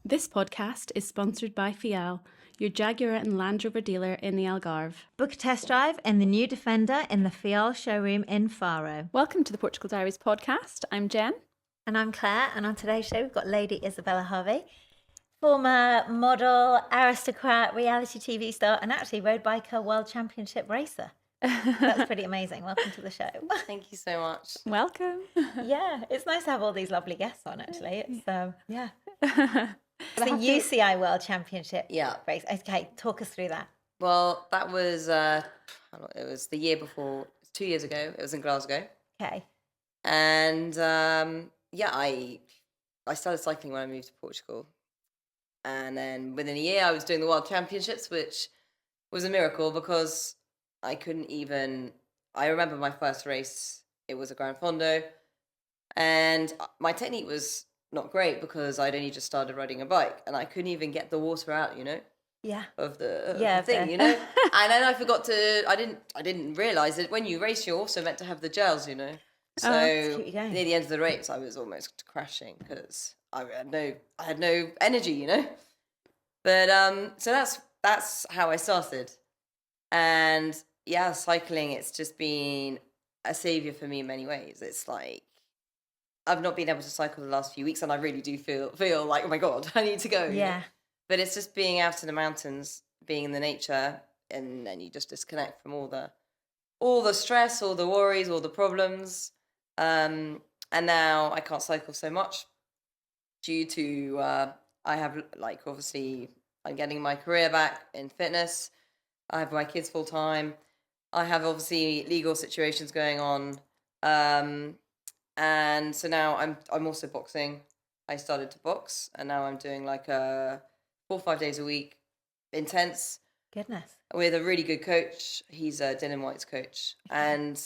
This podcast is sponsored by Fial, your Jaguar and Land Rover dealer in the Algarve. Book a test drive in the new Defender in the Fial showroom in Faro. Welcome to the Portugal Diaries podcast. I'm Jen. And I'm Claire, and on today's show we've got Lady Isabella Harvey, former model, aristocrat, reality TV star, and actually road biker world championship racer. That's pretty amazing. Welcome to the show. Thank you so much. Welcome. Yeah, it's nice to have all these lovely guests on, actually. It's, yeah. It's the UCI World Championship race. Okay, talk us through that. Well, that was, it was the year before, 2 years ago. It was in Glasgow. Okay. And I started cycling when I moved to Portugal. And then within a year, I was doing the World Championships, which was a miracle because I couldn't even... I remember my first race, it was a Gran Fondo. And my technique was not great because I'd only just started riding a bike and I couldn't even get the water out, of the thing, And then I forgot to, I didn't realise that when you race, you're also meant to have the gels, So near the end of the race, I was almost crashing because I had no energy, But so that's how I started, and cycling. It's just been a savior for me in many ways. It's like I've not been able to cycle the last few weeks, and I really do feel like, oh my God, I need to go. Yeah. But it's just being out in the mountains, being in the nature, and then you just disconnect from all the stress, all the worries, all the problems. And now I can't cycle so much due to I have obviously I'm getting my career back in fitness. I have my kids full time. I have obviously legal situations going on. And so now I'm also boxing. I started to box, and now I'm doing 4 or 5 days a week, intense. Goodness. With a really good coach. He's Dylan White's coach, and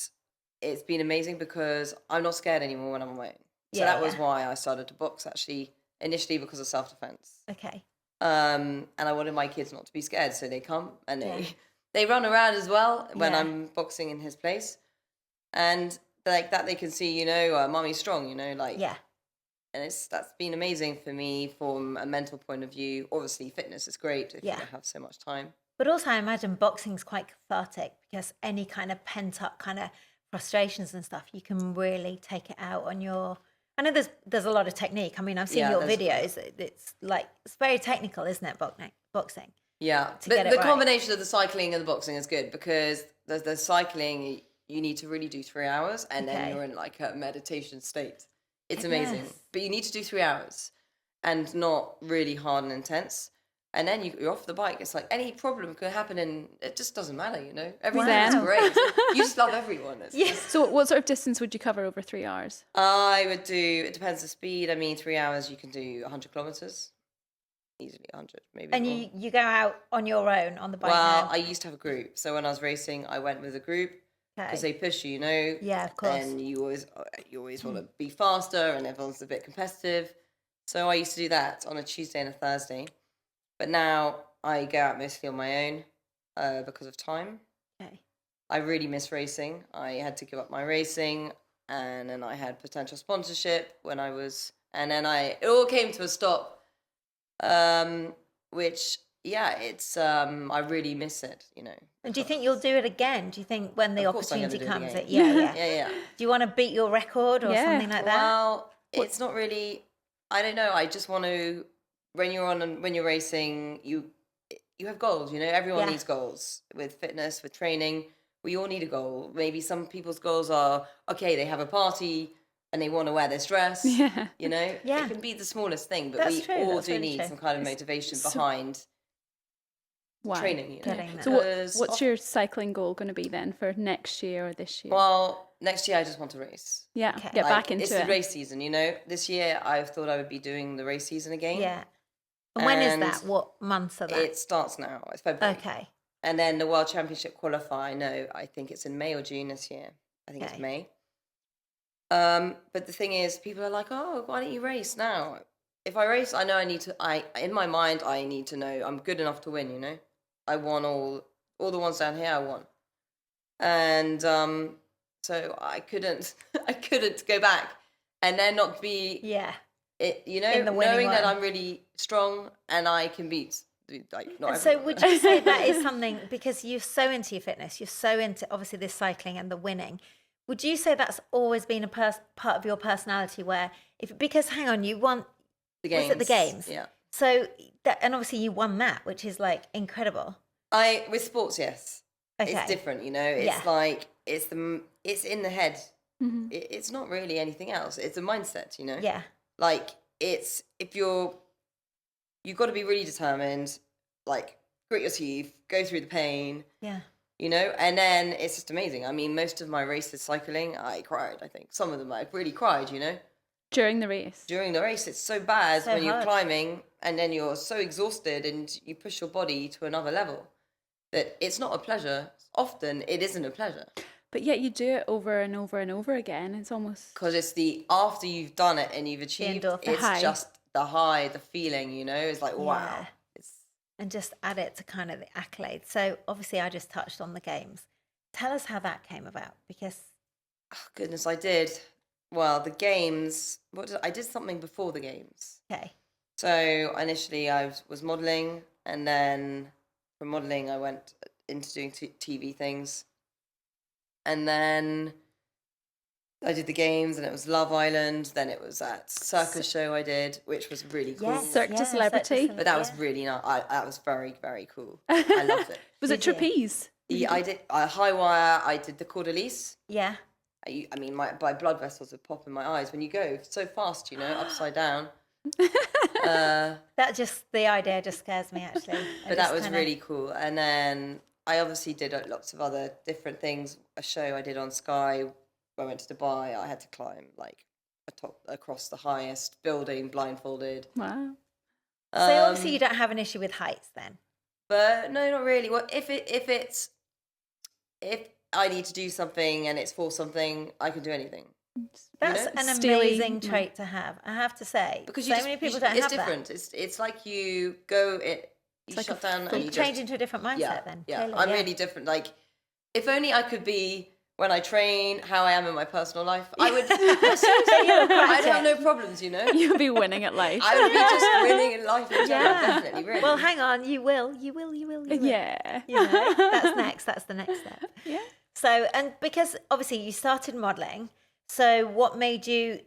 it's been amazing because I'm not scared anymore when I'm on my own. So that was why I started to box, actually, initially because of self-defense. Okay. And I wanted my kids not to be scared, so they come and they run around as well when I'm boxing in his place, and like that they can see, mommy's strong, and that's been amazing for me from a mental point of view. Obviously, fitness is great if you don't have so much time. But also, I imagine boxing's quite cathartic because any kind of pent up kind of frustrations and stuff, you can really take it out on your. I know there's a lot of technique. I mean, I've seen your videos. It's very technical, isn't it? Boxing. Yeah, but the combination of the cycling and the boxing is good because the cycling you need to really do 3 hours, and then you're in a meditation state. It's amazing, but you need to do 3 hours, and not really hard and intense. And then you're off the bike. It's like any problem could happen, and it just doesn't matter, Everything's great. You just love everyone. So what sort of distance would you cover over 3 hours? I would do, it depends the speed. I mean, 3 hours, you can do 100 kilometers. Easily 100, maybe. And you go out on your own on the bike? Well, I used to have a group. So when I was racing, I went with a group because they push you, Yeah, of course. And you always want to be faster, and everyone's a bit competitive. So I used to do that on a Tuesday and a Thursday. But now I go out mostly on my own because of time. Okay. I really miss racing. I had to give up my racing, and then I had potential sponsorship and then it all came to a stop. Which it's I really miss it, And do you think you'll do it again? Do you think when the opportunity comes, yeah. Do you want to beat your record or something like that? Well, it's not really. I don't know. I just want to. When you're racing, you have goals. Everyone needs goals with fitness, with training. We all need a goal. Maybe some people's goals are they have a party and they want to wear this dress. Yeah. It can be the smallest thing, but we all do need some kind of motivation behind training. So what's your cycling goal going to be then for next year or this year? Well, next year I just want to race. Yeah, get back into it. It's the race season, This year I thought I would be doing the race season again. Yeah. And when is that? What months are that? It starts now. It's February. Okay. And then the World Championship qualify, I think it's in May or June this year. I think it's May. But the thing is, people are like, oh, why don't you race now? If I race, I know in my mind, I need to know I'm good enough to win, I won all the ones down here, I won. And so I couldn't go back and then not be In the winning knowing that one. I'm really strong and I can beat not And so everyone. would you say that is something, because you're so into your fitness, you're so into obviously this cycling and the winning, would you say that's always been a part of your personality where because hang on, you won, the was it the games? Yeah. So that, and obviously you won that, which is like incredible. With sports, yes. Okay. It's different, It's Yeah. like it's in the head. It's not really anything else. It's a mindset, Yeah. Like it's you've got to be really determined, like grit your teeth, go through the pain, Yeah. and then it's just amazing. I mean, most of my races cycling, I cried. I think some of them I really cried, During the race. During the race, it's so bad So when you're hard. climbing and then you're so exhausted and you push your body to another level that it's not a pleasure. Often it isn't a pleasure. But yet you do it over and over and over again. It's almost... Because it's after you've done it and you've achieved, endorphin. it's high. just the high, the feeling, It's like, wow. Yeah. And just add it to kind of the accolades. So obviously I just touched on the games. Tell us how that came about, because... Oh, goodness, I did. Well, the games, I did something before the games. Okay. So initially I was modelling, and then from modelling I went into doing TV things. And then I did the games, and it was Love Island. Then it was that circus show I did, which was really cool. Yes, Cirque du Celebrity. But that was really nice. That was very, very cool. I loved it. Was it Did you? trapeze? Yeah, I did high wire. I did the cordelice. Yeah. I mean, my blood vessels would pop in my eyes when you go so fast, upside down. That just, the idea just scares me, actually. But that was really cool. And then I obviously did lots of other different things. A show I did on Sky. I went to Dubai. I had to climb like across the highest building blindfolded. Wow. So obviously you don't have an issue with heights then. But no, not really. Well, if I need to do something and it's for something, I can do anything. That's an amazing trait to have, I have to say. Because many people don't have different. that. It's like you go you like shut down and You you change just, into a different mindset then. Yeah, Clearly, I'm really different. Like, if only I could be when I train how I am in my personal life, I would. I'd have no problems, You'll be winning at life. I would be just winning in life in general, definitely. Really. Well, hang on, you will. Yeah. That's next. That's the next step. Yeah. So, and because obviously you started modelling, so what made you,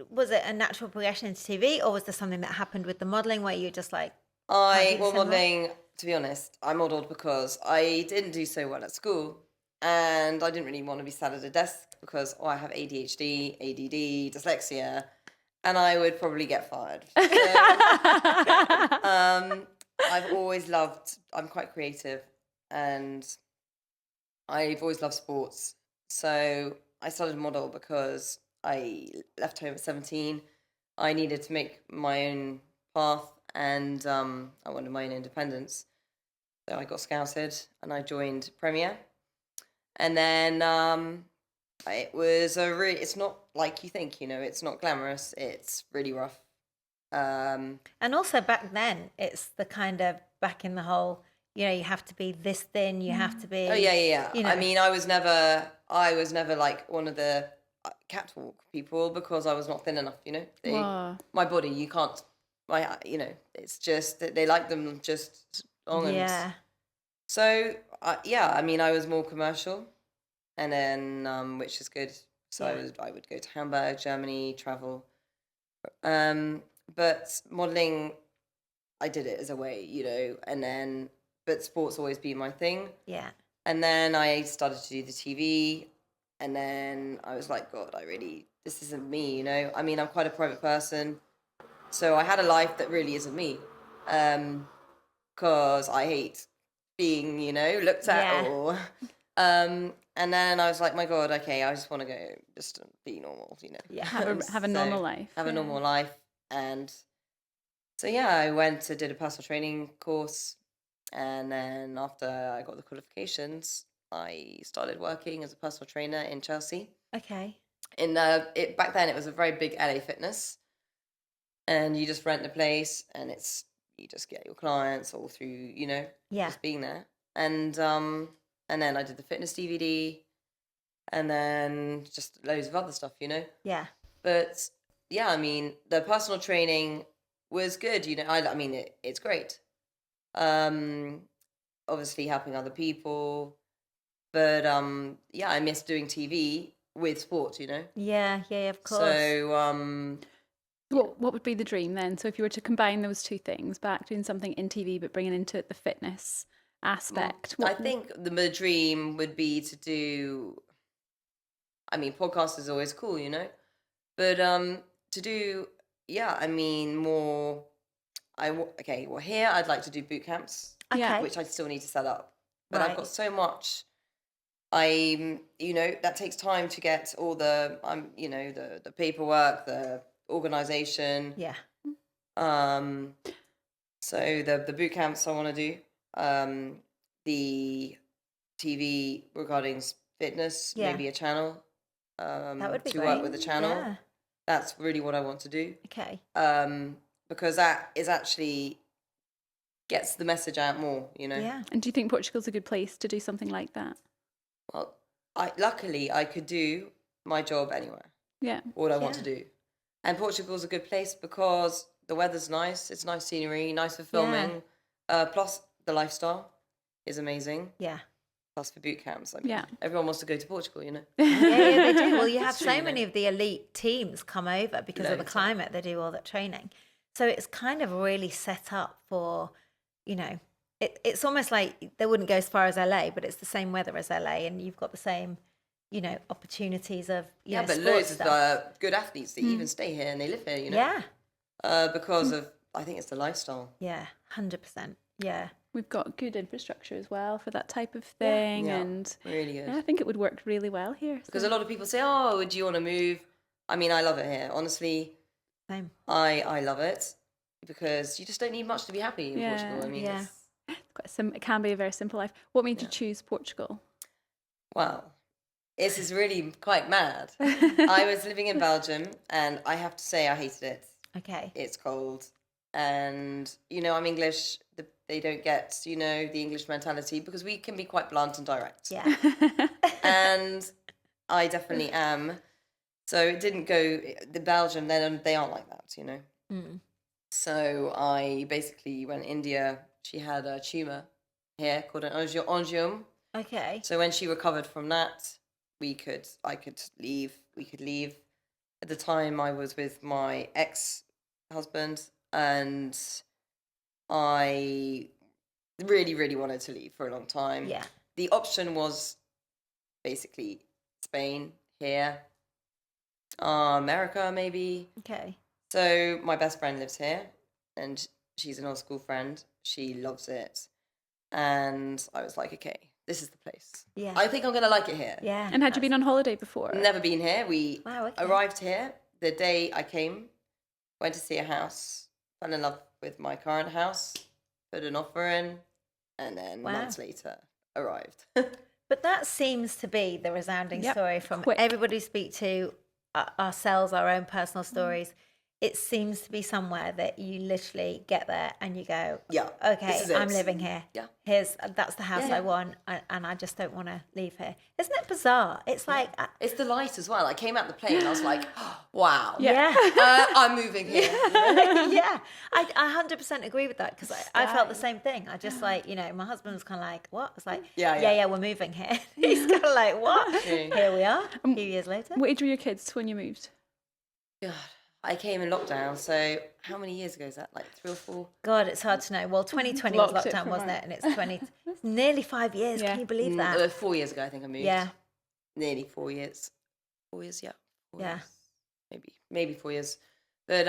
was it a natural progression into TV, or was there something that happened with the modelling where you just like... modelling, to be honest, I modelled because I didn't do so well at school, and I didn't really want to be sat at a desk because I have ADHD, ADD, dyslexia, and I would probably get fired. So, I've always loved, I'm quite creative, and I've always loved sports. So I started to model because I left home at 17. I needed to make my own path, and I wanted my own independence. So I got scouted and I joined Premier. And then it was it's not like you think, it's not glamorous. It's really rough. And also back then, it's the kind of back in the whole, you have to be this thin, you have to be... Oh, yeah. I mean, I was never like one of the catwalk people because I was not thin enough, My body, you can't, it's just that they like them just long. Yeah. So, I mean, I was more commercial, and then, which is good. So I would go to Hamburg, Germany, travel. But modelling, I did it as a way, and then, but sports always been my thing. Yeah. And then I started to do the TV, and then I was like, God, this isn't me, I mean, I'm quite a private person. So I had a life that really isn't me. Because I hate being, looked at or... and then I was like, my God, okay, I just want to go just be normal, Yeah. Have a normal life. Have a normal life. And so, I went to did a personal training course. And then after I got the qualifications, I started working as a personal trainer in Chelsea. Okay. Back then, it was a very big LA Fitness. And you just rent the place, and you just get your clients all through, just being there. And then I did the fitness DVD, and then just loads of other stuff, Yeah. But yeah, I mean, the personal training was good. I mean, it's great. Um, Obviously helping other people, but yeah, I miss doing TV with sport. Yeah, of course. So What would be the dream then? So if you were to combine those two things, back doing something in TV but bringing into it the fitness aspect, I think the dream would be to do. I mean, podcast is always cool. But to do, yeah, I mean, more. Okay. Well, here I'd like to do boot camps, Yeah. Okay. which I still need to set up. But I've got Right. so much. That takes time to get all the paperwork, the organization. Yeah. So the boot camps I want to do, the TV regarding fitness, Yeah. maybe a channel, That would be to great. work with a channel. Yeah. That's really what I want to do. Okay. Because that is actually gets the message out more. Yeah. And do you think Portugal's a good place to do something like that? Well, luckily I could do my job anywhere. Yeah. What I want to do, and Portugal's a good place because the weather's nice. It's nice scenery, nice for filming. Plus the lifestyle is amazing. Yeah. Plus for boot camps, I mean, Yeah. everyone wants to go to Portugal. Yeah, they do. Well, you have It's true, so you know. many of the elite teams come over because of the Loads, yeah. climate. They do all that training. So it's kind of really set up for, it's almost like they wouldn't go as far as LA, but it's the same weather as LA, and you've got the same, opportunities of, But sports loads stuff. of good athletes that even stay here and they live here. Yeah. Because of I think it's the lifestyle. Yeah. 100%. Yeah. We've got good infrastructure as well for that type of thing. Yeah, And really good. yeah, I think it would work really well here. Because a lot of people say, "Oh, do you want to move?" I mean, I love it here. Honestly, Same. I love it because you just don't need much to be happy in Yeah. Portugal. I mean, Yeah. It can be a very simple life. What made you choose Portugal? wow, this is really quite mad. I was living in Belgium, and I have to say I hated it. Okay. It's cold, and I'm English. They don't get the English mentality because we can be quite blunt and direct. Yeah. And I definitely am. So it didn't go. The Belgium, they aren't like that. Mm. So I basically went to India. She had a tumor here called an angioma. Okay. So when she recovered from that, I could leave. We could leave. At the time, I was with my ex-husband, and I really, really wanted to leave for a long time. Yeah. The option was basically Spain, here, America, maybe. Okay. So my best friend lives here, and she's an old school friend. She loves it. And I was like, okay, this is the place. Yeah. I think I'm going to like it here. Yeah. And had you been on holiday before? Never been here. We Wow, okay. arrived here the day I came, went to see a house, fell in love with my current house, put an offer in, and then Wow. months later arrived. But that seems to be the resounding Yep. story from Quick. everybody we speak to, ourselves, our own personal stories. It seems to be somewhere that you literally get there and you go, Yeah, okay, this is it. I'm living here. Yeah. That's the house Yeah. I want, and I just don't want to leave here. Isn't it bizarre? It's like, It's the light as well. I came out the plane and I was like, wow, yeah. I'm moving here. Yeah, I 100% agree with that because I felt the same thing. I just like, my husband was kind of like, what? I was like, Yeah. we're moving here. He's kind of like, what? Yeah. Here we are, a few years later. What age were your kids when you moved? God, I came in lockdown. So how many years ago is that? Like 3 or 4? God, it's hard to know. Well, 2020 was Blocked it lockdown, from wasn't our- it? And it's nearly 5 years. Yeah. Can you believe that? 4 years ago, I think I moved. Yeah, Nearly 4 years. 4 years, yeah. 4 Yeah. years. Maybe 4 years. But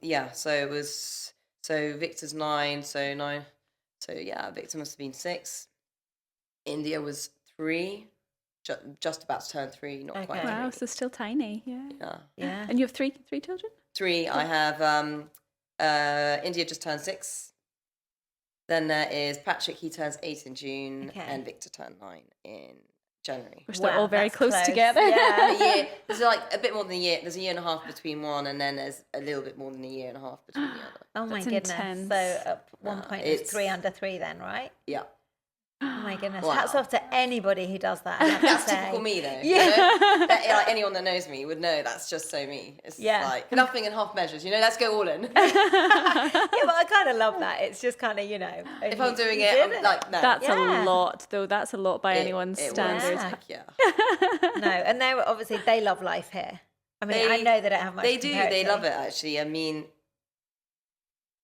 yeah, so it was, so Victor's 9, so 9. So yeah, Victor must have been 6. India was 3, just about to turn 3, not quite Okay. Wow, 3. so still tiny. Yeah. Yeah. yeah. And you have three children? 3, I have India just turned 6. Then there is Patrick, he turns 8 in June, Okay. and Victor turned 9 in January. Which they're Wow, all very that's close close. together. Yeah. A year, there's like a bit more than a year. There's a year and a half between one, and then there's a little bit more than a year and a half between the other. Oh my That's goodness. intense. So at one point it's it's- 3 under 3 then, right? Yeah, Oh my goodness. Wow. Hats off to anybody who does that. I have to That's say. typical me, though. Yeah. You know? Like, anyone that knows me would know that's just so me. It's like nothing in half measures. You know, let's go all in. Yeah, but I kind of love that. It's just kind of, you know. If I'm doing you it, did I'm like, no. That's Yeah. a lot, though. That's a lot by anyone's it was standards. like, yeah. No, and they're obviously, they love life here. I mean, I know they don't have much They to do. compare it They to. love it, actually. I mean,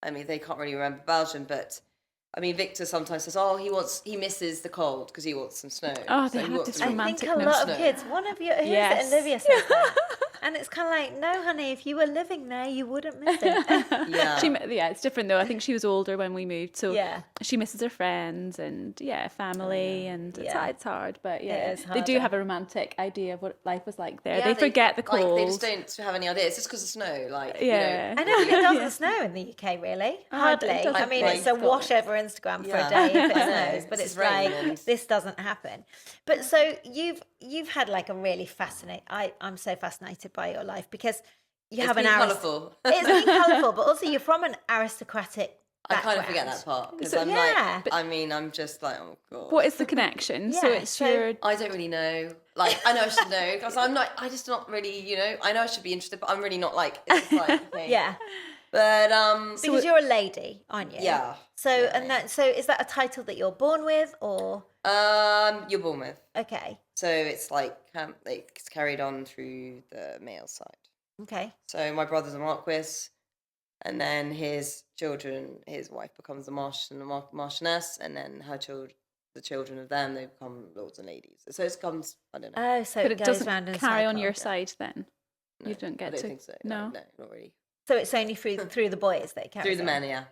they can't really remember Belgium, but I mean, Victor sometimes says, "Oh, he misses the cold because he wants some snow." Oh, So they he have wants this some- I romantic think a lot of snow. kids, one of your, who is Yes. it? Olivia says that. And it's kind of like, no, honey, if you were living there, you wouldn't miss it. Yeah. It's different though. I think she was older when we moved, so Yeah. she misses her friends and family, and Yeah. it's hard. But is they do harder. have a romantic idea of what life was like there. Yeah, they forget the cold. Like, they just don't have any idea. It's just because of snow. Like, Yeah. I know, and it doesn't snow in the UK, really. Oh, it Hardly. doesn't. I mean, Like, it's a wash over Instagram for a day if it I know. snows, but It's it's rain like, and- this doesn't happen. But so you've had like a really fascinating, I'm so fascinated by your life because you have been an colourful. It's been colourful, but also you're from an aristocratic I kind of background. forget that part because So- I'm yeah. like, I'm just like, oh god. What is the connection? So Yeah, it's so- your I don't really know. Like, I know I should know because I just not really, you know. I know I should be interested, but I'm really not like. It's just like okay. Yeah, But because you're a lady, aren't you? yeah. So so is that a title that you're born with, or You're born with. okay, So it's like it's carried on through the male side. okay, So my brother's a marquis, and then his wife becomes a marsh and a marchioness, and then the children of them, they become lords and ladies. So it comes, I don't know. oh, so but it it goes doesn't round and carry on cycle. your side then. No, You don't get I don't to think so. No. No, not really. So it's only through the boys that it carries Through the on. men, yeah.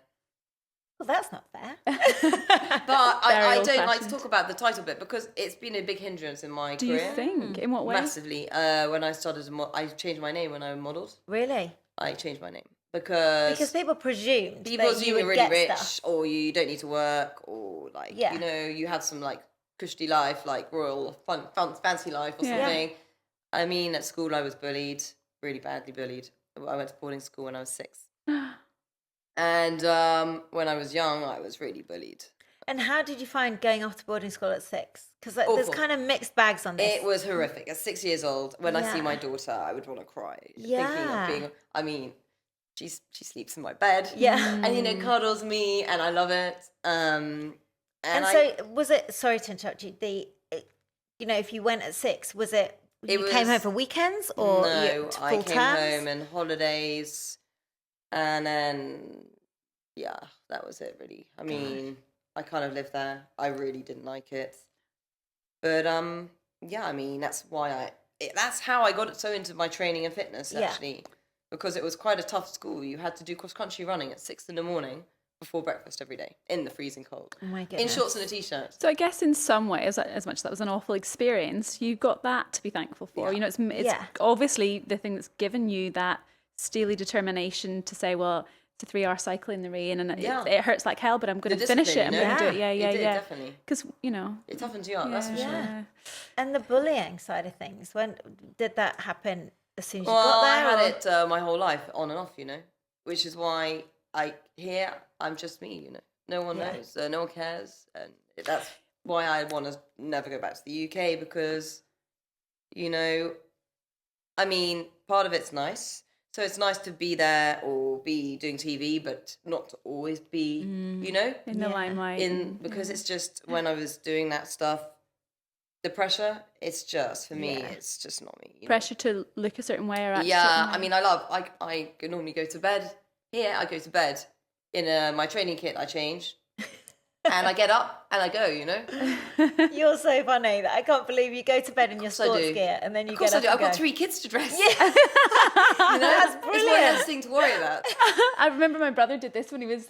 Well, that's not fair. But Very I don't like to old-fashioned. talk about the title bit because it's been a big hindrance in my Do you career. think? In what way? Massively. When I started, I changed my name when I modelled. Really? I changed my name because People presumed people that assume you you're would really get rich stuff. or you don't need to work or like Yeah. you know you have some like cushy life like royal fancy life or Yeah. something. I mean, at school I was bullied, really badly bullied. I went to boarding school when I was 6, and when I was young I was really bullied. And how did you find going off to boarding school at 6? Because there's Awful. kind of mixed bags on this. It was horrific. At 6 years old, when I see Yeah. my daughter, I would want to cry. Thinking Yeah. of being, I mean, she sleeps in my bed. Yeah. And, you know, cuddles me, and I love it. And so was it? Sorry to interrupt you. You know, if you went at 6, was it? You came home was- for weekends or no, full I came terms? home and holidays, and then, yeah, that was it, really. I mean, I kind of lived there. I really didn't like it. But, yeah, I mean, that's why that's how I got so into my training and fitness, Yeah. actually. Because it was quite a tough school. You had to do cross-country running at 6 in the morning before breakfast every day in the freezing cold. Oh my In goodness. shorts and a t-shirt. So I guess in some ways, as much as that was an awful experience, you got that to be thankful for. Yeah. You know, it's Yeah. obviously the thing that's given you that steely determination to say, well, it's a 3-hour cycle in the rain and Yeah. it hurts like hell, but I'm going The to finish it. discipline, I'm you going know? to do it. Yeah, It yeah, did, yeah. definitely. Because, you know. It toughens you up, that's for sure. Yeah. And the bullying side of things, when did that happen? As soon as you Well, got I there? had it my whole life, on and off, you know, which is why I'm just me, you know. No one Yeah. knows, no one cares, and that's why I want to never go back to the UK because, you know, I mean, part of it's nice. So it's nice to be there or be doing TV, but not to always be, you know, In the Yeah. limelight. because it's just when I was doing that stuff, the pressure, it's just, for me, Yeah. it's just not me. You know? Pressure to look a certain way or act a Yeah, certain I way. mean, I can normally go to bed. Here, I go to bed in my training kit. I change, and I get up and I go. You know, You're so funny that I can't believe you go to bed in your course I sports do. gear and then you of course get I up do. and I've got go. 3 kids to dress. Yeah. You know, That's It's one brilliant. less thing to worry about. I remember my brother did this when he was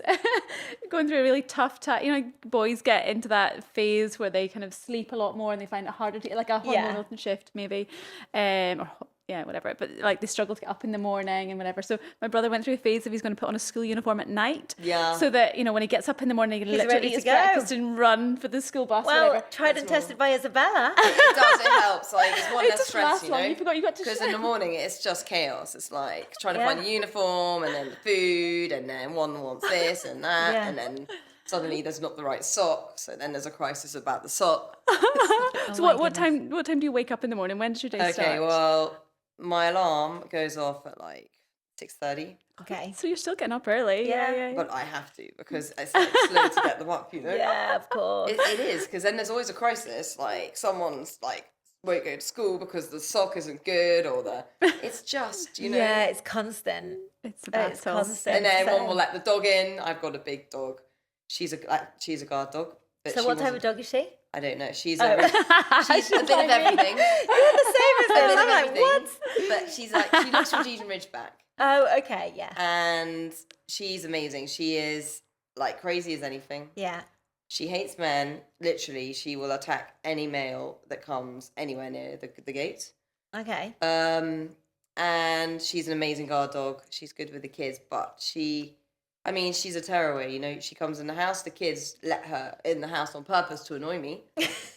going through a really tough time. You know, boys get into that phase where they kind of sleep a lot more and they find it harder to, like a Yeah. hormonal shift maybe, or yeah, whatever. But like they struggle to get up in the morning and whatever. So my brother went through a phase of he's going to put on a school uniform at night. Yeah. So that, you know, when he gets up in the morning, he can He's literally ready eat to his go. breakfast and run for the school bus or Well, whatever. tried and tested by Isabella. It does. It helps. Like it's one It less doesn't stress. last You long. know, You forgot you got to because in the morning it's just chaos. It's like trying to Yeah. find a uniform and then the food and then one wants this and that Yeah. and then suddenly there's not the right sock, so then there's a crisis about the sock. So what time do you wake up in the morning? When does your day start? Okay, well, my alarm goes off at like 6:30. Okay. So you're still getting up early. Yeah. But I have to because it's like slow to get them up, you know? Yeah, of course. It is, because then there's always a crisis, like someone's like won't go to school because the sock isn't good it's just, you know. Yeah, it's constant. It's a battle. constant. And then So- one will let the dog in. I've got a big dog. She's a guard dog. But So what type of dog is she? I don't know. She's a bit of everything. You're the same as A them. bit I'm of like, everything. what? But she looks Rhodesian Ridgeback. Oh, okay, yeah. And she's amazing. She is like crazy as anything. Yeah. She hates men. Literally, she will attack any male that comes anywhere near the gate. Okay. And she's an amazing guard dog. She's good with the kids, but she's a tearaway, you know. She comes in the house, the kids let her in the house on purpose to annoy me.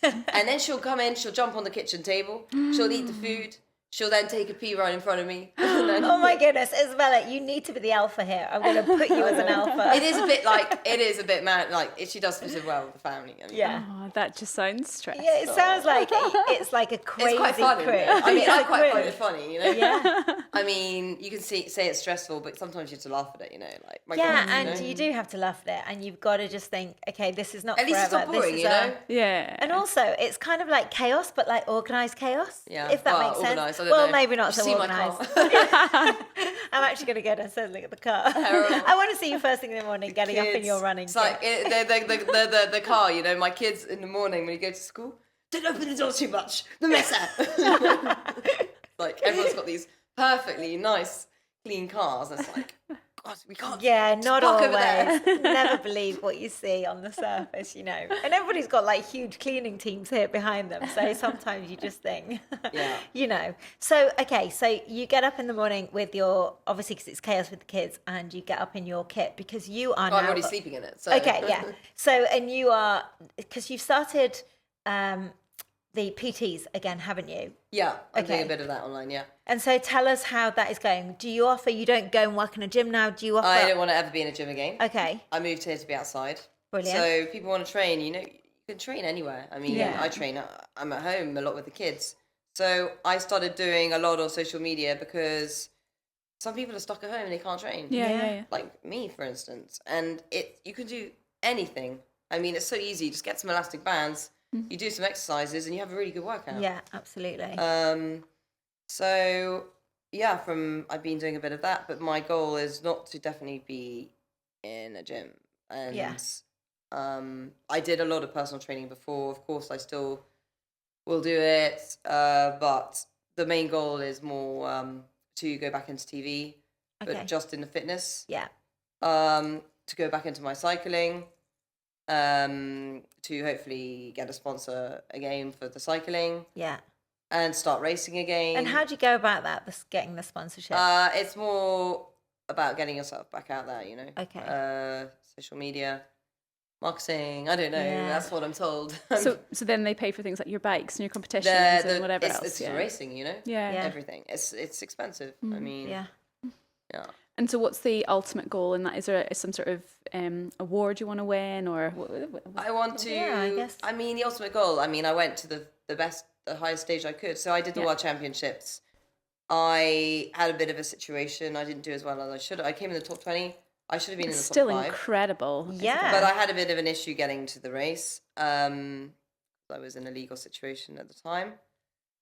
And then she'll come in, she'll jump on the kitchen table, she'll eat the food, she'll then take a pee right in front of me. Oh my goodness, Isabella, you need to be the alpha here. I'm going to put you as an alpha. It is a bit mad, like, she does fit in well with the family. Yeah. Oh, that just sounds stressful. Yeah, it sounds like it's like a crazy It's quite funny. crew. I mean, I quite find crew. it funny, you know. Yeah. I mean, you can say it's stressful, but sometimes you have to laugh at it, you know. Like, my Yeah, God, and you know? you do have to laugh at it, and you've got to just think, okay, this is not At least it's forever. not boring, this is you know. Yeah. And also, it's kind of like chaos, but like organised chaos. Yeah. If that Well, makes sense. organised, I don't Well, know. maybe not You so see my organised. car. I'm actually going to go downstairs and look at the car. Terrible. I want to see you first thing in the morning, getting up in your running It's kit. like the car, you know, my kids in the morning when you go to school, don't open the door too much, the mess up. Like, everyone's got these perfectly nice, clean cars. And it's like, God, we can't. Yeah, not park over there. always. Never believe what you see on the surface, you know. And everybody's got like huge cleaning teams here behind them. So sometimes you just think, Yeah. you know. So, okay, so you get up in the morning with your, obviously because it's chaos with the kids, and you get up in your kit because you are Oh, I'm now. already sleeping in it. So. Okay, yeah. So, and you are, because you've started the PTs again, haven't you? Yeah, I'm doing Okay. a bit of that online, yeah. And so tell us how that is going. Do you offer, you don't go and work in a gym now, do you offer? I don't want to ever be in a gym again. Okay, I moved here to be outside. brilliant. So if people want to train, you know, you can train anywhere. I mean, Yeah. I train, I'm at home a lot with the kids. So I started doing a lot on social media because some people are stuck at home and they can't train. Yeah. Like me, for instance. And you can do anything. I mean, it's so easy. Just get some elastic bands, you do some exercises, and you have a really good workout. Yeah, absolutely. So yeah, I've been doing a bit of that, but my goal is not to definitely be in a gym. And Yeah. I did a lot of personal training before. Of course, I still will do it, but the main goal is more to go back into TV, Okay. but just in the fitness. Yeah. To go back into my cycling, to hopefully get a sponsor again for the cycling Yeah. and start racing again. And how do you go about that, getting the sponsorship? It's more about getting yourself back out there, you know. Okay. Social media, marketing. I don't know. Yeah. That's what I'm told. So then they pay for things like your bikes and your competitions and whatever it's, else. It's yeah. for racing, you know. Yeah. Yeah. Everything. It's expensive. I mean, Yeah. yeah. And so what's the ultimate goal in that? Is there some sort of award you want to win, or I want to. Yeah, I guess. I mean, the ultimate goal. I mean, I went to the highest stage I could. So I did the Yeah. World Championships. I had a bit of a situation. I didn't do as well as I should. I came in the top 20. I should have been in the still top 5. incredible? Yeah. But I had a bit of an issue getting to the race. I was in a legal situation at the time.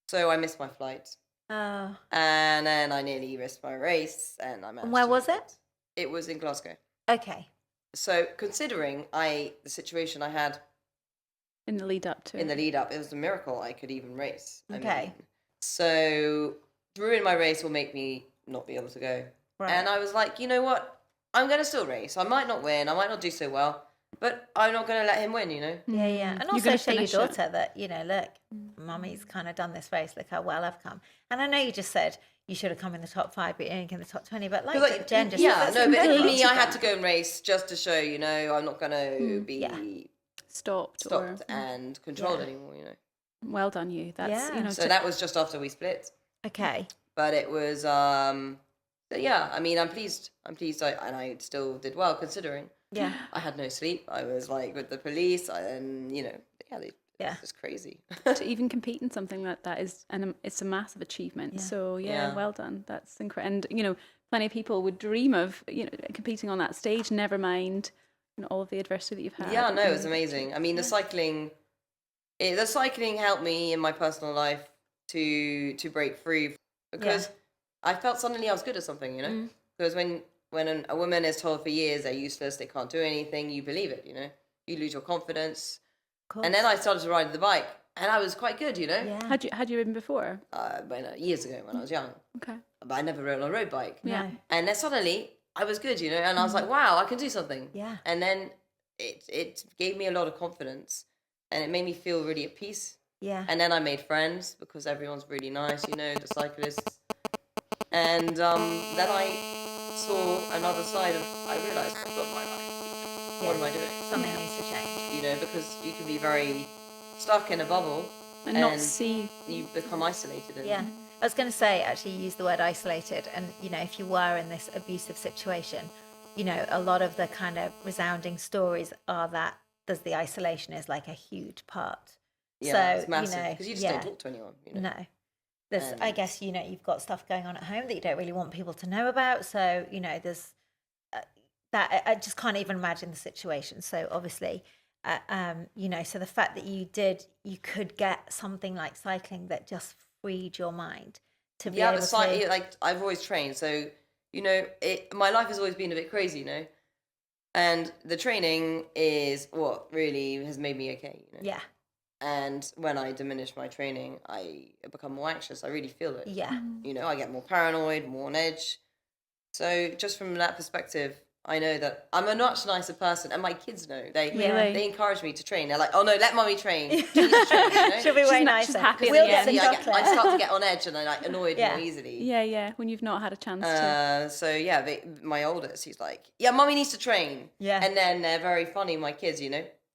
So I missed my flight. Oh. And then I nearly risked my race. And I managed And where to was make it? It was in Glasgow. Okay. So considering the situation I had In the lead up to in it. the lead up, it was a miracle I could even race. Okay. So ruin my race will make me not be able to go. Right. And I was like, you know what? I'm going to still race. I might not win. I might not do so well. But I'm not going to let him win, you know? Yeah, yeah. And You're also gonna show your finish it. daughter that, you know, look, mummy's kind of done this race. Look how well I've come. And I know you just said you should have come in the top 5, but you're only in the top 20. But like Jen just yeah, said, no, but for that's me, I good. had to go and race just to show, you know, I'm not going to be yeah. stopped and controlled anymore, you know? well done you. That's Yeah. you know. So that was just after we split. Okay. But it was, so yeah, I mean, I'm pleased. And I still did well considering. Yeah. I had no sleep. I was like with the police, and it's just crazy. To even compete in something like that it's a massive achievement. Yeah. So Yeah. well done. That's incredible. And plenty of people would dream of competing on that stage. Never mind all of the adversity that you've had. Yeah, no, it was amazing. I mean, the cycling helped me in my personal life to break free, because I felt suddenly I was good at something. Because when a woman is told for years they're useless, they can't do anything, you believe it. You lose your confidence. And then I started to ride the bike, and I was quite good. Yeah. Had you ridden before? Years ago when I was young. Okay. But I never rode on a road bike. Yeah. And then suddenly I was good, and I was like, wow, I can do something. Yeah. And then it gave me a lot of confidence, and it made me feel really at peace. Yeah. And then I made friends, because everyone's really nice, the cyclists. And then I saw another side of, I realised, I've got my life. What am I doing? Something needs to change. Because you can be very stuck in a bubble And not see. You become isolated. Yeah. I was going to say, actually, you used the word isolated. And, if you were in this abusive situation, a lot of the kind of resounding stories are that the isolation is like a huge part. Yeah, so, it's massive, because you just don't talk to anyone. No. I guess, you've got stuff going on at home that you don't really want people to know about. So, there's that. I just can't even imagine the situation. So obviously, so the fact that you could get something like cycling that just freed your mind to be able to... like I've always trained. So, my life has always been a bit crazy, and the training is what really has made me okay, Yeah. And when I diminish my training, I become more anxious. I really feel it. Yeah. I get more paranoid, more on edge. So just from that perspective, I know that I'm a much nicer person, and my kids know. They encourage me to train. They're like, "Oh no, let mummy train. She's train, She'll be way nicer. She's happy. I start to get on edge, and I annoyed more easily. Yeah. When you've not had a chance to. So my oldest, he's like, "Yeah, mummy needs to train." Yeah. And then they're very funny. My kids,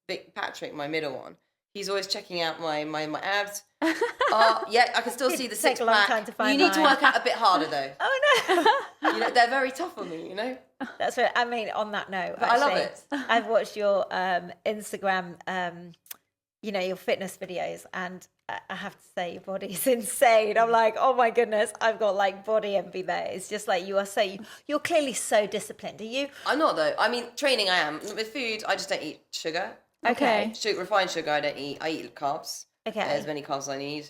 Big Patrick, my middle one. He's always checking out my abs. I can still see the six a long pack. time to find You need to mine. work out a bit harder though. Oh no. They're very tough on me. That's right. I mean, on that note, But I love it. I've watched your Instagram, your fitness videos, and I have to say your body is insane. I'm like, oh my goodness, I've got like body envy there. It's just like you're clearly so disciplined. Are you? I'm not though. I mean, training I am. With food, I just don't eat sugar. Okay. Refined sugar, I don't eat. I eat carbs. Okay. As many carbs as I need.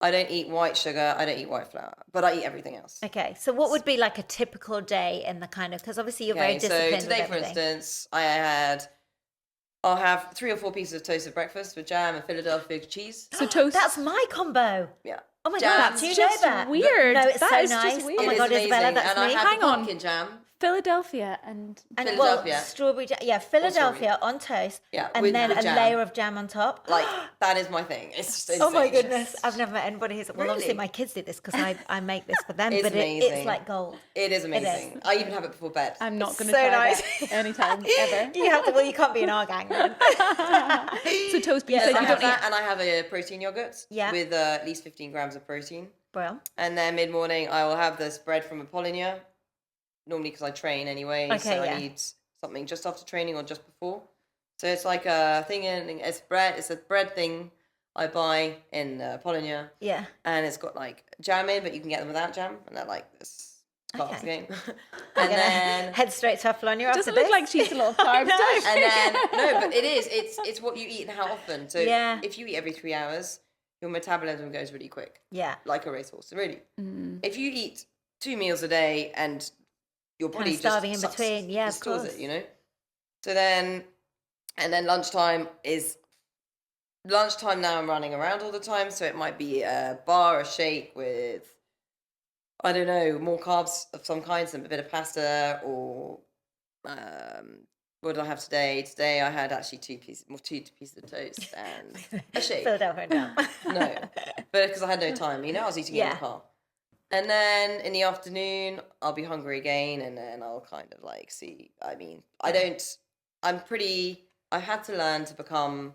I don't eat white sugar. I don't eat white flour. But I eat everything else. Okay. So what would be like a typical day in the kind of, because obviously you're very disciplined. So today, with for everything. instance, I'll have 3 or 4 pieces of toast for breakfast with jam and Philadelphia cheese. So toast. That's my combo. Yeah. Oh my Jam. God, do you just know that? weird. No, it's That so is just nice. weird. Oh my It God, is Isabella, amazing. that's and me. I have Hang the on. pumpkin jam. Philadelphia and Philadelphia. Strawberry jam. Yeah, Philadelphia on toast. Yeah, and with then the a jam. layer of jam on top. Like, that is my thing. It's just insane. Oh my goodness, I've never met anybody who's... Well, obviously Really? my kids did this because I make this for them, It's but amazing. it's like gold. It is amazing. I even have it before bed. I'm not It's going to so try nice. that anytime ever. You have to... Well, you can't be in our gang then. So toast, but you Yes, said I you have don't that, eat. and I have a protein yogurt with at least 15 grams of protein. Well, And then mid-morning, I will have this bread from Apollonia, normally because I train anyway, Okay, so yeah. I need something just after training or just before. So it's like a thing, it's a bread thing I buy in Apollonia, yeah. and it's got like jam in, but you can get them without jam, and they're like this. Carbs Okay. again. And then Head straight to Apollonia after Doesn't this. look like she's a little carb. does she? and then no, but it is. It's what you eat and how often. So Yeah. if you eat every 3 hours, your metabolism goes really quick, Yeah. like a racehorse. Really. If you eat 2 meals a day and your Kind body of starving in just between. Yeah, of stores course. it, So then, and then lunchtime now. I'm running around all the time, so it might be a bar, a shake with, I don't know, more carbs of some kind, some bit of pasta, or what did I have today? Today I had actually 2 pieces of toast and a shake. Philadelphia jam. No, but because I had no time, I was eating in the car. And then in the afternoon, I'll be hungry again, and then I'll kind of like see. I mean, I had to learn to become,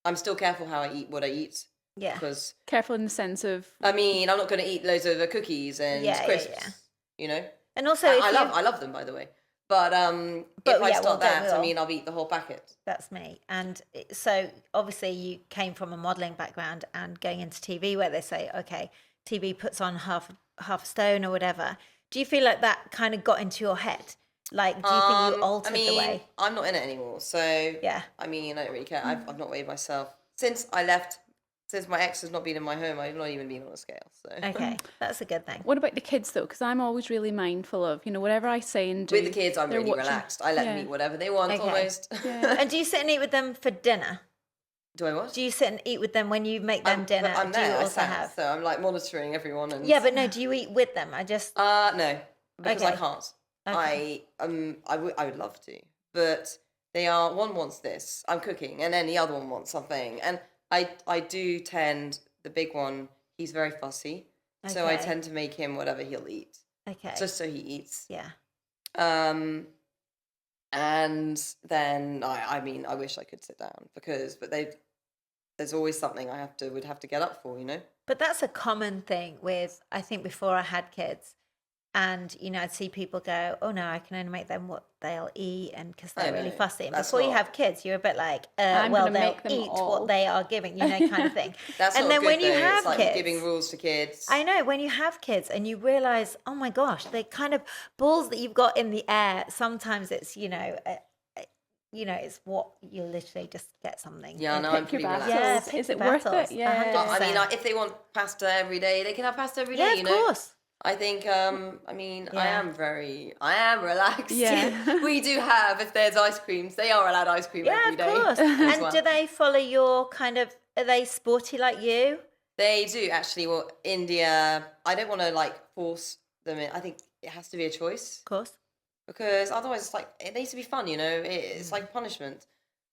I'm still careful how I eat what I eat. Yeah. Because, Careful in the sense of... I mean, I'm not going to eat loads of cookies and crisps, Yeah. you know? And also, I love them, by the way. But if I yeah, start well, don't we that, I all? mean, I'll eat the whole packet. That's me. And so obviously you came from a modeling background and going into TV where they say, okay, TV puts on half a stone or whatever. Do you feel like that kind of got into your head? Like, do you think you altered the way? I'm not in it anymore, so Yeah. I mean, I don't really care. I've not weighed myself since I left. Since my ex has not been in my home, I've not even been on a scale. So Okay, that's a good thing. What about the kids though? Because I'm always really mindful of, whatever I say and do. with the kids, I'm they're really watching. relaxed. I let them eat whatever they want, Okay. almost. And do you sit and eat with them for dinner? Do I what? Do you sit and eat with them when you make them dinner? I'm do you there. I also sat, have? so I'm like monitoring everyone. And Yeah, but no, do you eat with them? I just... no, because I Okay. can't. Okay. I would love to, but one wants this. I'm cooking, and then the other one wants something, and I do tend, the big one, he's very fussy, so I Okay. tend to make him whatever he'll eat, Okay. just so he eats. Yeah. And then I mean, I wish I could sit down there's always something I would have to get up for, But that's a common thing with, I think before I had kids, and I'd see people go, oh no, I can only make them what they'll eat, and because they're really know. fussy. And That's before you not- have kids, you're a bit like, I'm well, gonna they'll make them eat all. what they are giving, kind of thing. That's and not then good, when you though. have it's like kids, giving rules to kids. I know, when you have kids and you realize, oh my gosh, the kind of balls that you've got in the air, sometimes it's, it's what you literally just get something. Yeah, And no, I'm pick your pretty relaxed. Yeah, battles. pick Is your it worth battles, it? Yeah. 100%. I mean, if they want pasta every day, they can have pasta every Yeah, day, of course. I think, I mean, I Yeah. am relaxed. Yeah. We do have, if there's ice creams, they are allowed ice cream Yeah, every of day. course. as And well. do they follow your kind of, are they sporty like you? They do, actually. Well, India, I don't want to, force them in. I think it has to be a choice. Of course. Because otherwise it's it needs to be fun, it's like punishment.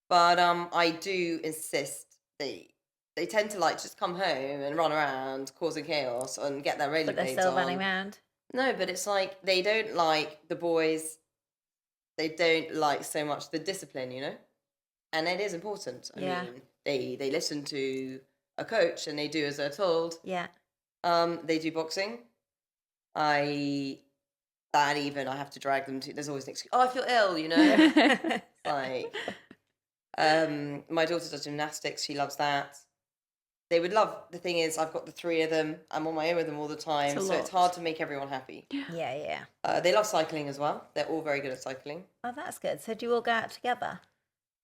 But I do insist they tend to just come home and run around causing chaos and get their But they're rollerblades still on. running around. No, but it's they don't like the boys, they don't like so much the discipline, and it is important. I Yeah. mean, they listen to a coach and they do as they're told. Yeah. They do boxing. I have to drag them to. There's always an excuse. Oh, I feel ill. My daughter does gymnastics. She loves that. They would love. The thing is, I've got the three of them. I'm on my own with them all the time, It's a so it's lot. hard to make everyone happy. Yeah. They love cycling as well. They're all very good at cycling. Oh, that's good. So do you all go out together?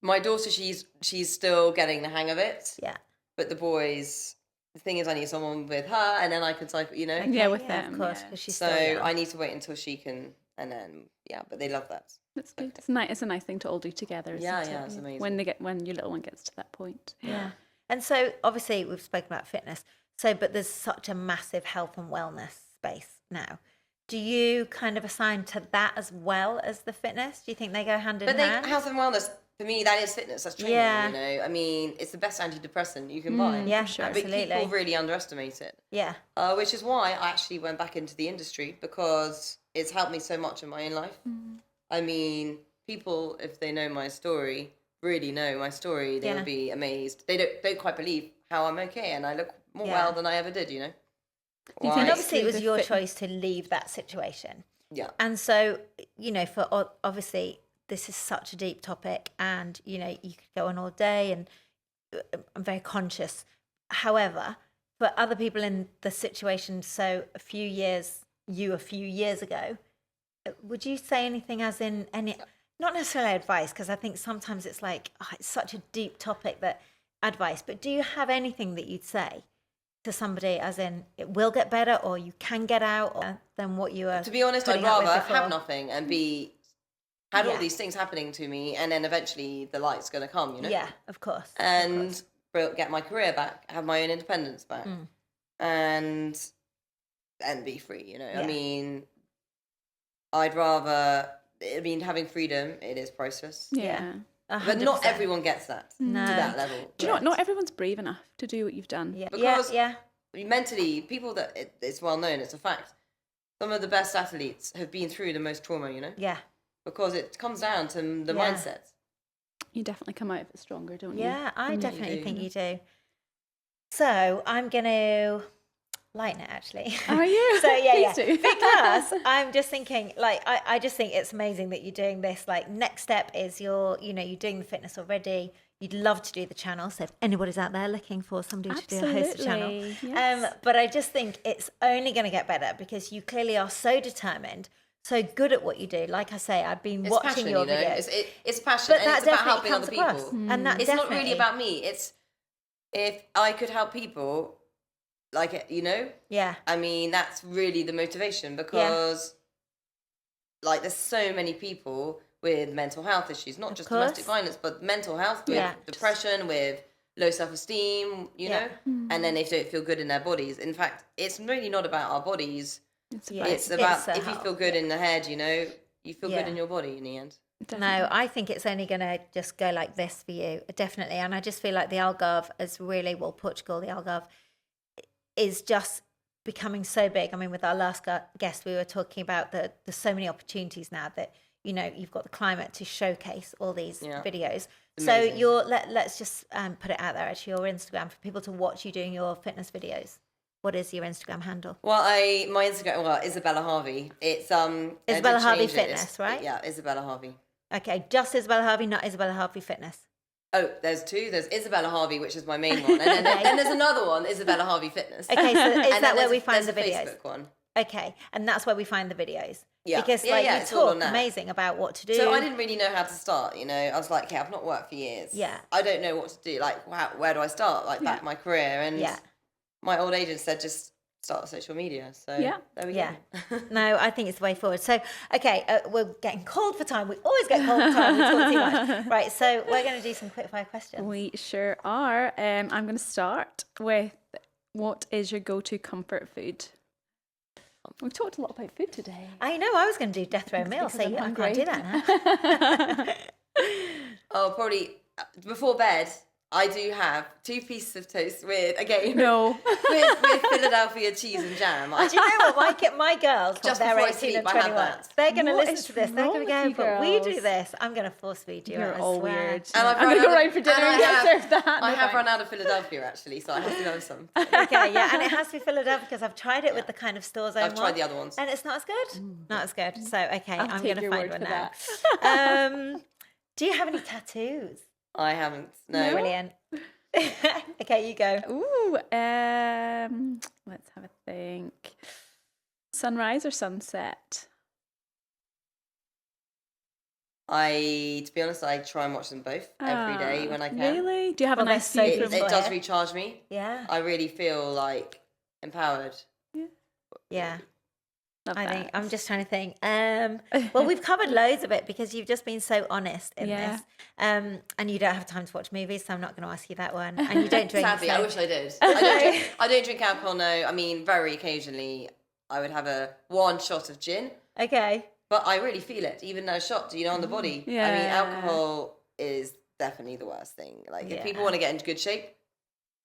My daughter, she's still getting the hang of it. Yeah. But the boys, the thing is, I need someone with her, and then I can cycle. Yeah, with them, Of course, yeah. because she's So still young. I need to wait until she can, and then but they love that. That's good. It's nice. It's a nice thing to all do together. Isn't Yeah, it? yeah, it's amazing. When your little one gets to that point. Yeah. And so obviously we've spoken about fitness. So, but there's such a massive health and wellness space now. Do you kind of assign to that as well as the fitness? Do you think they go hand in But hand? health and wellness, for me, that is fitness. That's training. Yeah. I mean, it's the best antidepressant you can buy. Yeah, sure. But absolutely. people really underestimate it. Yeah. Which is why I actually went back into the industry, because it's helped me so much in my own life. I mean, people, if they know my story, really know my story, they Yeah. would be amazed. They don't quite believe how I'm okay, and I look more Yeah. well than I ever did. you And think obviously it was the your fit- choice to leave that situation. Yeah. And so, for obviously this is such a deep topic, and you could go on all day, and I'm very conscious. However, for other people in the situation, so a few years ago, would you say anything as in any, not necessarily advice, because I think sometimes it's it's such a deep topic that advice, but do you have anything that you'd say to somebody as in it will get better or you can get out than what you are? To be honest, I'd putting up with rather before? have nothing and had all Yeah. these things happening to me, and then eventually the light's going to come, Yeah, of course. and get my career back, have my own independence back, and be free. I Yeah. mean, I'd rather. I mean, having freedom, it is priceless. Yeah. But not 100%. everyone gets that No. to that level. Do you know what? Not everyone's brave enough to do what you've done. Yeah, Because- yeah. Mentally, people it's well known, it's a fact. Some of the best athletes have been through the most trauma, Yeah. because it comes down to the Yeah. mindset. You definitely come out of it stronger, don't you? Yeah, I you definitely do. think you do. So I'm going to lighten it actually. Are you? So yeah, Please do. because I'm just thinking, like, I just think it's amazing that you're doing this. Like, next step is you're doing the fitness already. You'd love to do the channel. So if anybody's out there looking for somebody to do a host channel, yes. but I just think it's only going to get better because you clearly are so determined, so good at what you do. Like I say, I've been watching passion, your you know? videos. It's passion, But and that it's about definitely helping comes other across. people. And that It's not definitely, really about me. It's if I could help people, like, you know? Yeah. I mean, that's really the motivation because, like, there's so many people with mental health issues, not just domestic violence, but mental health with depression, with low self-esteem, you know? And then they don't feel good in their bodies. In fact, it's really not about our bodies. It's about if you feel good in the head, you know, you feel good in your body in the end. Definitely. No, I think it's only going to just go like this for you, definitely. And I just feel like the Algarve is really, Portugal, the Algarve is just becoming so big. I mean, with our last guest, we were talking about there's so many opportunities now that, you know, you've got the climate to showcase all these videos. Amazing. So let's just put it out there, actually, your Instagram for people to watch you doing your fitness videos. What is your Instagram handle? Well, my Instagram, Isabella Harvey. It's Isabella Harvey Fitness, right? Yeah, Isabella Harvey. Okay, just Isabella Harvey, not Isabella Harvey Fitness. Oh, there's two. There's Isabella Harvey, which is my main one, and then there's another one, Isabella Harvey Fitness. Okay, so is that where we find there's the a videos? Facebook one. Okay, and that's where we find the videos. Yeah, because you talk amazing about what to do. So I didn't really know how to start. You know, I was like, okay, I've not worked for years. Yeah, I don't know what to do. Like, where do I start? Like, back my career, and my old agent said just start social media. So there we go. No, I think it's the way forward. So, okay, we're getting cold for time. We always get cold for time. We talk too much. Right, so we're going to do some quick fire questions. We sure are. I'm going to start with, what is your go-to comfort food? We've talked a lot about food today. I know, I was going to do death row meal, so I can't do that now. Oh, probably before bed, I do have 2 pieces of toast with, again, with Philadelphia cheese and jam. Do you know what? My girls, just they're before 18 and I sleep, 21. They're going to listen to this. They're going to go, but we do girls? this. I'm going to force feed you. You're all weird. And I'm going to go round for dinner and get served that. I have run out of Philadelphia, actually, so I have to go with some. Okay, yeah, and it has to be Philadelphia because I've tried it with the kind of stores I've tried the other ones. and it's not as good. Not as good. So, okay, I'm going to find one now. Do you have any tattoos? I haven't. No. Brilliant. Okay, you go. Ooh, let's have a think. Sunrise or sunset? To be honest, I try and watch them both every day when I can. Really? Do you have a nice they're view so from It does recharge me. Yeah. I really feel like empowered. Yeah. Love I that. think I'm just trying to think. Well, we've covered loads of it because you've just been so honest in this. And you don't have time to watch movies, so I'm not going to ask you that one. And you don't drink. Sadly, so... I wish I did. I don't drink alcohol. No, I mean very occasionally I would have one shot of gin. Okay. But I really feel it, even though shot, you know, on the body. Yeah. I mean, alcohol is definitely the worst thing. Like, if people want to get into good shape,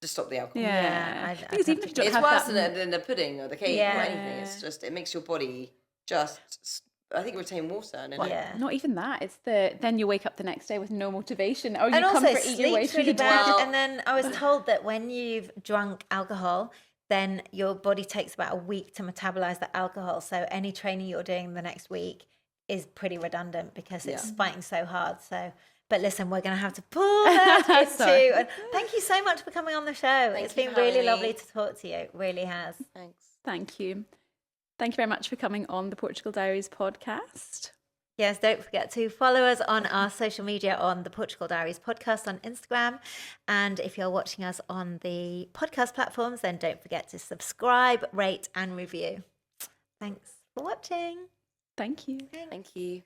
just stop the alcohol. Yeah. Because even if you don't it's have worse that... than the pudding or the cake or anything. It's just, it makes your body just, I think, retain water. And Not even that. It's then you wake up the next day with no motivation, or you and come also for eat your way sleep's through really the bad. day. And then I was told that when you've drunk alcohol, then your body takes about a week to metabolize the alcohol. So any training you're doing the next week is pretty redundant because it's fighting so hard. So, but listen, we're going to have to pull that into. And thank you so much for coming on the show. It's been really lovely to talk to you. It really has. Thanks. Thank you. Thank you very much for coming on the Portugal Diaries podcast. Yes, don't forget to follow us on our social media on the Portugal Diaries podcast on Instagram. And if you're watching us on the podcast platforms, then don't forget to subscribe, rate, and review. Thanks for watching. Thank you. Thank you.